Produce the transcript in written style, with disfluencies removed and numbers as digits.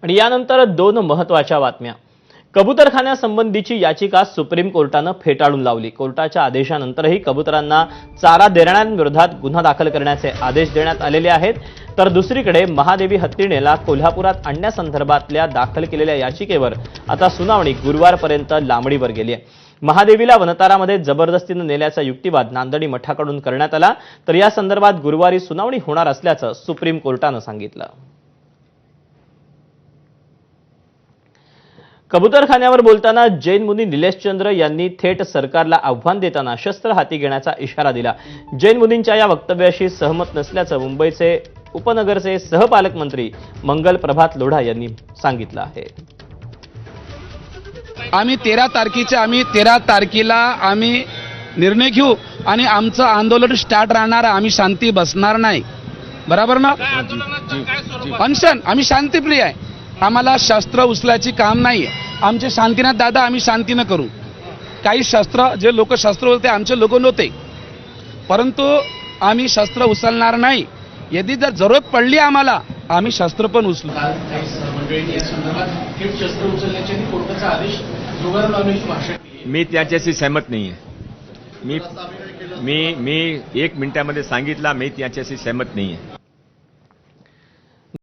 आणि यानंतर दोन महत्त्वाच्या बातम्या। कबूतरखान्यासंबंधीची याचिका सुप्रीम कोर्टाने फेटाळून लावली। कोर्टाच्या आदेशानंतरही कबूतरांना चारा देणाऱ्यांविरोधात गुन्हा दाखल करण्याचे आदेश देण्यात आलेले आहेत। तर दुसरीकडे महादेवी हत्तीनेला कोल्हापुरात आणण्यासंदर्भातल्या दाखल केलेल्या याचिकेवर आता सुनावणी गुरुवारपर्यंत लांबणीवर गेली आहे। महादेवीला वनतारामध्ये जबरदस्तीने नेल्याचा युक्तिवाद नांदणी मठाकडून करण्यात आला, तर या संदर्भात गुरुवारी सुनावणी होणार असल्याचं सुप्रीम कोर्टाने सांगितलं। कबूतरखान्यावर बोलताना जैन मुनी निलेशचंद्र यांनी थेट सरकारला आव्हान देताना शस्त्र हाती घेण्याचा इशारा दिला। जैन मुनींच्या या वक्तव्याशी सहमत नसल्याचं मुंबईचे उपनगरचे सहपालकमंत्री मंगल प्रभात लोढा यांनी सांगितलं आहे। आम्ही 13 तारखेला आम्ही निर्णय घेऊ आणि आमचं आंदोलन स्टार्ट राहणार। आम्ही शांती बसणार नाही, बरोबर ना? अनशन आम्ही शांतीप्रिय आहे, आम्हाला शस्त्र उचलायची काम नाही आहे। आमचे शांतीनाथ दादा आम्ही शांतीनं करू। काही शस्त्र जे लोक शस्त्र होते आमचे लोक नव्हते, परंतु आम्ही शस्त्र उचलणार नाही। यदि जर जरूरत पडली आम्हाला आम्ही शस्त्र पण उचलू। मी त्याच्याशी सहमत नाही आहे। मी 1 मिनिटामध्ये सांगितलं, मी त्याच्याशी सहमत नाही आहे।